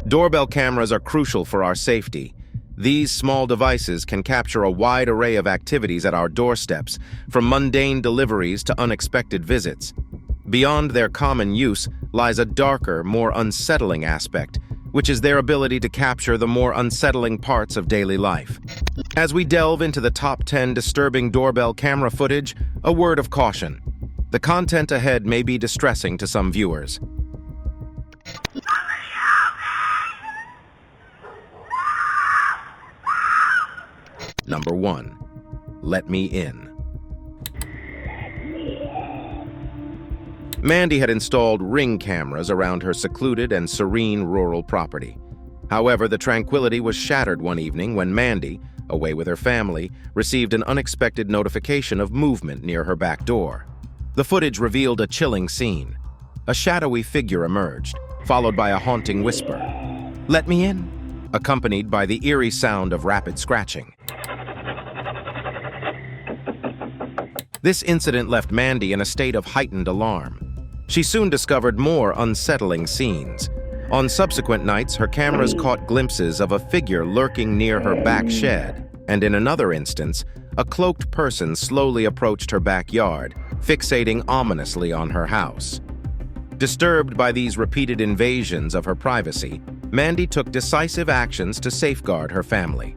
Doorbell cameras are crucial for our safety. These small devices can capture a wide array of activities at our doorsteps, from mundane deliveries to unexpected visits. Beyond their common use lies a darker, more unsettling aspect, which is their ability to capture the more unsettling parts of daily life. As we delve into the top 10 disturbing doorbell camera footage, a word of caution. The content ahead may be distressing to some viewers. Number 1. Let Me In. Mandy had installed Ring cameras around her secluded and serene rural property. However, the tranquility was shattered one evening when Mandy, away with her family, received an unexpected notification of movement near her back door. The footage revealed a chilling scene. A shadowy figure emerged, followed by a haunting whisper, "Let me in," accompanied by the eerie sound of rapid scratching. This incident left Mandy in a state of heightened alarm. She soon discovered more unsettling scenes. On subsequent nights, her cameras caught glimpses of a figure lurking near her back shed, and in another instance, a cloaked person slowly approached her backyard, fixating ominously on her house. Disturbed by these repeated invasions of her privacy, Mandy took decisive actions to safeguard her family.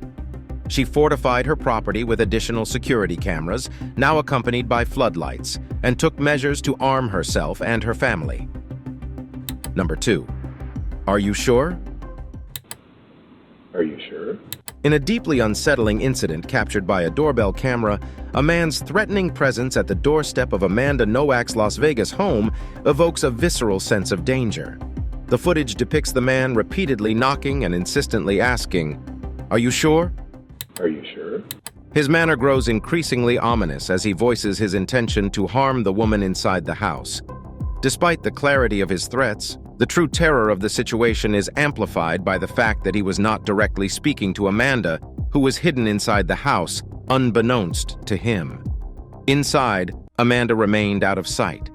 She fortified her property with additional security cameras, now accompanied by floodlights, and took measures to arm herself and her family. Number 2. Are you sure? Are you sure? In a deeply unsettling incident captured by a doorbell camera, a man's threatening presence at the doorstep of Amanda Nowak's Las Vegas home evokes a visceral sense of danger. The footage depicts the man repeatedly knocking and insistently asking, "Are you sure?" Are you sure? His manner grows increasingly ominous as he voices his intention to harm the woman inside the house. Despite the clarity of his threats, the true terror of the situation is amplified by the fact that he was not directly speaking to Amanda, who was hidden inside the house, unbeknownst to him. Inside, Amanda remained out of sight.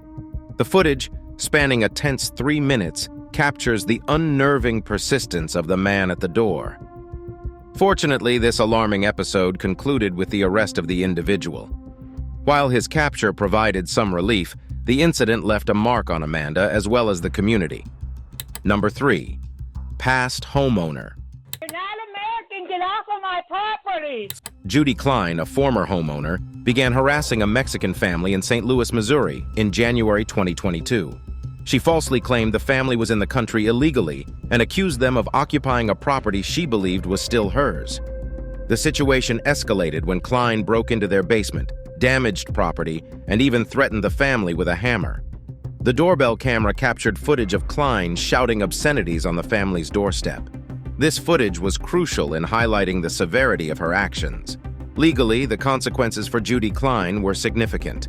The footage, spanning a tense 3 minutes, captures the unnerving persistence of the man at the door. Fortunately, this alarming episode concluded with the arrest of the individual. While his capture provided some relief, the incident left a mark on Amanda as well as the community. Number 3. Past homeowner. You're not American, get off of my property! Judy Klein, a former homeowner, began harassing a Mexican family in St. Louis, Missouri in January 2022. She falsely claimed the family was in the country illegally and accused them of occupying a property she believed was still hers. The situation escalated when Klein broke into their basement, damaged property, and even threatened the family with a hammer. The doorbell camera captured footage of Klein shouting obscenities on the family's doorstep. This footage was crucial in highlighting the severity of her actions. Legally, the consequences for Judy Klein were significant.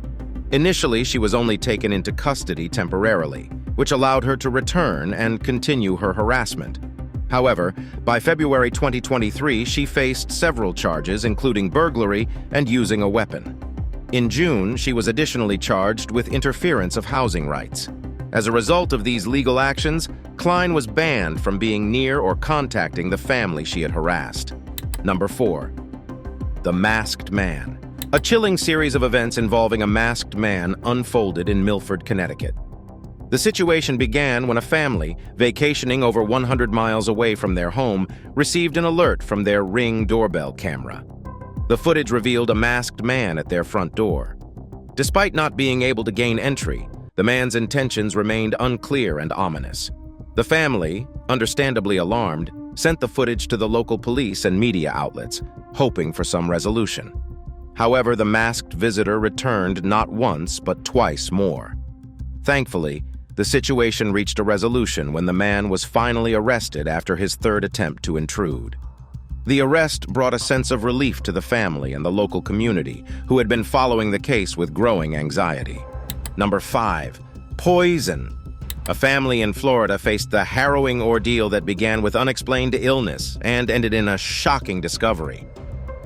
Initially, she was only taken into custody temporarily, which allowed her to return and continue her harassment. However, by February 2023, she faced several charges, including burglary and using a weapon. In June, she was additionally charged with interference of housing rights. As a result of these legal actions, Klein was banned from being near or contacting the family she had harassed. Number 4. The Masked Man. A chilling series of events involving a masked man unfolded in Milford, Connecticut. The situation began when a family, vacationing over 100 miles away from their home, received an alert from their Ring doorbell camera. The footage revealed a masked man at their front door. Despite not being able to gain entry, the man's intentions remained unclear and ominous. The family, understandably alarmed, sent the footage to the local police and media outlets, hoping for some resolution. However, the masked visitor returned not once but twice more. Thankfully, the situation reached a resolution when the man was finally arrested after his third attempt to intrude. The arrest brought a sense of relief to the family and the local community, who had been following the case with growing anxiety. Number 5. Poison. A family in Florida faced the harrowing ordeal that began with unexplained illness and ended in a shocking discovery.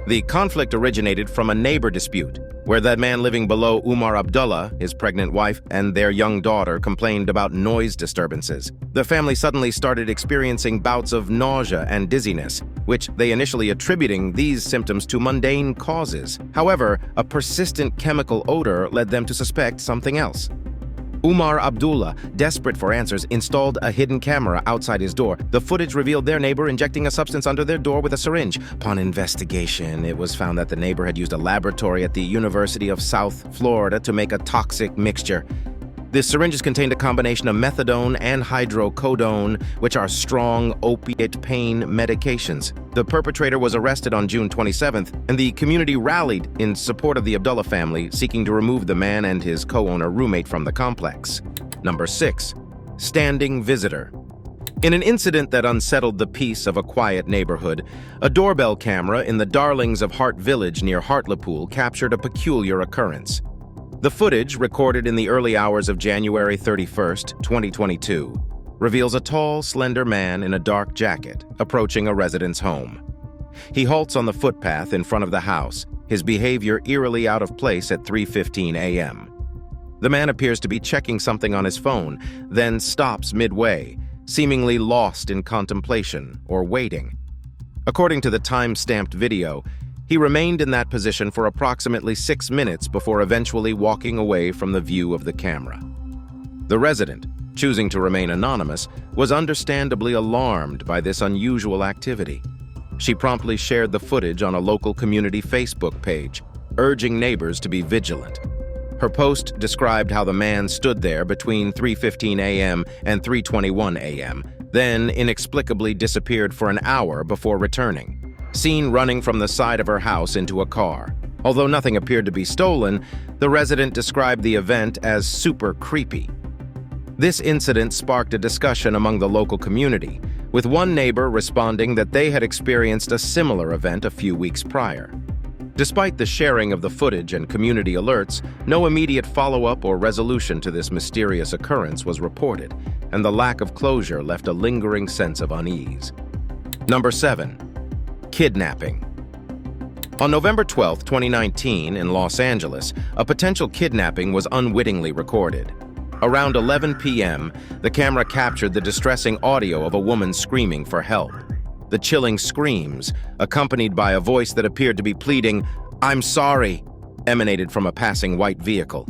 The conflict originated from a neighbor dispute. where that man living below Umar Abdullah, his pregnant wife, and their young daughter complained about noise disturbances. The family suddenly started experiencing bouts of nausea and dizziness, which they initially attributing these symptoms to mundane causes. However, a persistent chemical odor led them to suspect something else. Umar Abdullah, desperate for answers, installed a hidden camera outside his door. The footage revealed their neighbor injecting a substance under their door with a syringe. Upon investigation, it was found that the neighbor had used a laboratory at the University of South Florida to make a toxic mixture. The syringes contained a combination of methadone and hydrocodone, which are strong opiate pain medications. The perpetrator was arrested on June 27th, and the community rallied in support of the Abdullah family, seeking to remove the man and his co-owner roommate from the complex. Number 6. Standing visitor. In an incident that unsettled the peace of a quiet neighborhood, a doorbell camera in the Darlings of Hart Village near Hartlepool captured a peculiar occurrence. The footage, recorded in the early hours of January 31st, 2022, reveals a tall, slender man in a dark jacket approaching a resident's home. He halts on the footpath in front of the house, his behavior eerily out of place at 3:15 a.m. The man appears to be checking something on his phone, then stops midway, seemingly lost in contemplation or waiting. According to the time-stamped video, he remained in that position for approximately 6 minutes before eventually walking away from the view of the camera. The resident, choosing to remain anonymous, was understandably alarmed by this unusual activity. She promptly shared the footage on a local community Facebook page, urging neighbors to be vigilant. Her post described how the man stood there between 3:15 a.m. and 3:21 a.m., then inexplicably disappeared for an hour before returning, seen running from the side of her house into a car. Although nothing appeared to be stolen, the resident described the event as super creepy. This incident sparked a discussion among the local community, with one neighbor responding that they had experienced a similar event a few weeks prior. Despite the sharing of the footage and community alerts, no immediate follow-up or resolution to this mysterious occurrence was reported, and the lack of closure left a lingering sense of unease. Number 7. Kidnapping. On November 12, 2019, in Los Angeles, a potential kidnapping was unwittingly recorded. Around 11 p.m., the camera captured the distressing audio of a woman screaming for help. The chilling screams, accompanied by a voice that appeared to be pleading, "I'm sorry," emanated from a passing white vehicle.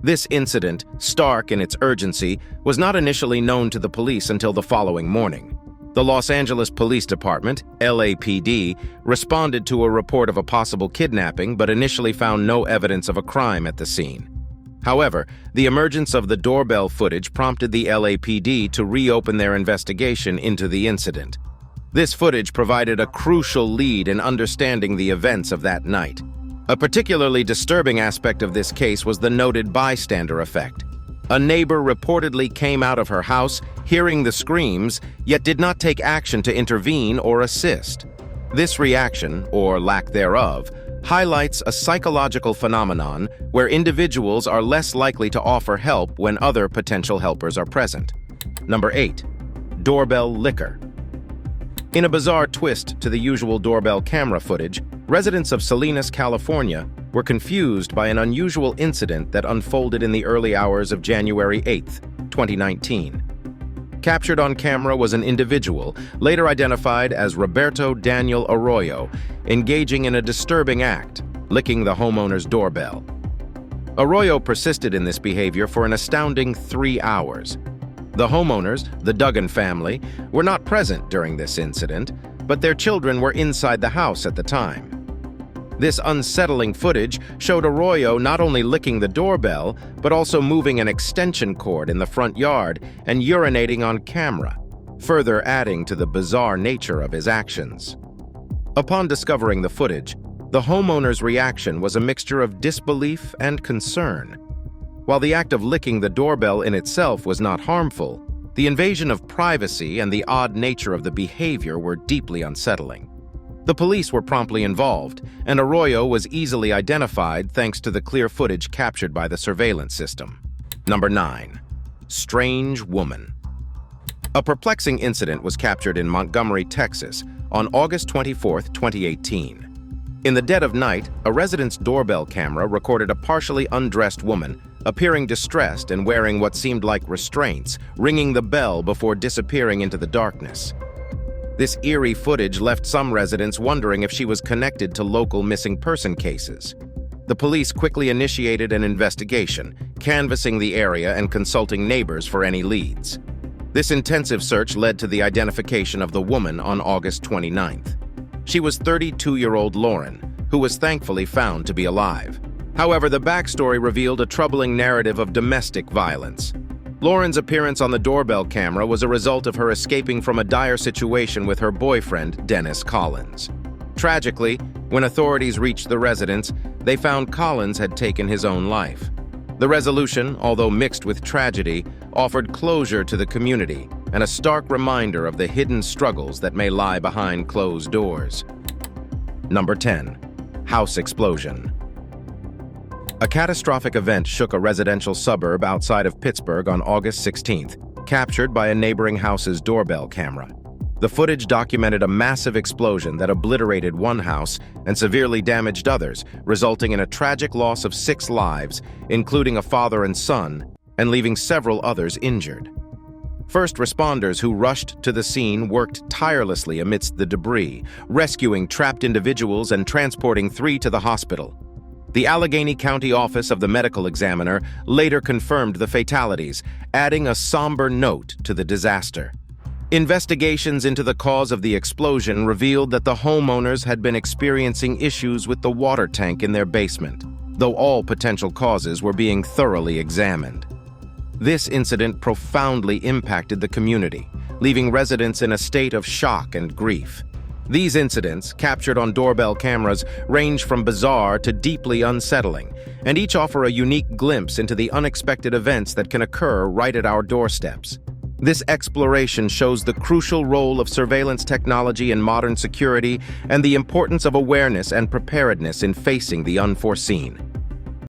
This incident, stark in its urgency, was not initially known to the police until the following morning. The Los Angeles Police Department, LAPD, responded to a report of a possible kidnapping but initially found no evidence of a crime at the scene. However, the emergence of the doorbell footage prompted the LAPD to reopen their investigation into the incident. This footage provided a crucial lead in understanding the events of that night. A particularly disturbing aspect of this case was the noted bystander effect. A neighbor reportedly came out of her house, hearing the screams, yet did not take action to intervene or assist. This reaction, or lack thereof, highlights a psychological phenomenon where individuals are less likely to offer help when other potential helpers are present. Number 8. Doorbell licker. In a bizarre twist to the usual doorbell camera footage, residents of Salinas, California, were confused by an unusual incident that unfolded in the early hours of January 8, 2019. Captured on camera was an individual, later identified as Roberto Daniel Arroyo, engaging in a disturbing act, licking the homeowner's doorbell. Arroyo persisted in this behavior for an astounding 3 hours. The homeowners, the Duggan family, were not present during this incident, but their children were inside the house at the time. This unsettling footage showed Arroyo not only licking the doorbell, but also moving an extension cord in the front yard and urinating on camera, further adding to the bizarre nature of his actions. Upon discovering the footage, the homeowner's reaction was a mixture of disbelief and concern. While the act of licking the doorbell in itself was not harmful, the invasion of privacy and the odd nature of the behavior were deeply unsettling. The police were promptly involved, and Arroyo was easily identified thanks to the clear footage captured by the surveillance system. Number 9. Strange woman. A perplexing incident was captured in Montgomery, Texas, on August 24, 2018. In the dead of night, a resident's doorbell camera recorded a partially undressed woman, appearing distressed and wearing what seemed like restraints, ringing the bell before disappearing into the darkness. This eerie footage left some residents wondering if she was connected to local missing person cases. The police quickly initiated an investigation, canvassing the area and consulting neighbors for any leads. This intensive search led to the identification of the woman on August 29th. She was 32-year-old Lauren, who was thankfully found to be alive. However, the backstory revealed a troubling narrative of domestic violence. Lauren's appearance on the doorbell camera was a result of her escaping from a dire situation with her boyfriend, Dennis Collins. Tragically, when authorities reached the residence, they found Collins had taken his own life. The resolution, although mixed with tragedy, offered closure to the community and a stark reminder of the hidden struggles that may lie behind closed doors. Number 10. House explosion. A catastrophic event shook a residential suburb outside of Pittsburgh on August 16th, captured by a neighboring house's doorbell camera. The footage documented a massive explosion that obliterated one house and severely damaged others, resulting in a tragic loss of 6 lives, including a father and son, and leaving several others injured. First responders who rushed to the scene worked tirelessly amidst the debris, rescuing trapped individuals and transporting 3 to the hospital. The Allegheny County Office of the Medical Examiner later confirmed the fatalities, adding a somber note to the disaster. Investigations into the cause of the explosion revealed that the homeowners had been experiencing issues with the water tank in their basement, though all potential causes were being thoroughly examined. This incident profoundly impacted the community, leaving residents in a state of shock and grief. These incidents, captured on doorbell cameras, range from bizarre to deeply unsettling, and each offer a unique glimpse into the unexpected events that can occur right at our doorsteps. This exploration shows the crucial role of surveillance technology in modern security and the importance of awareness and preparedness in facing the unforeseen.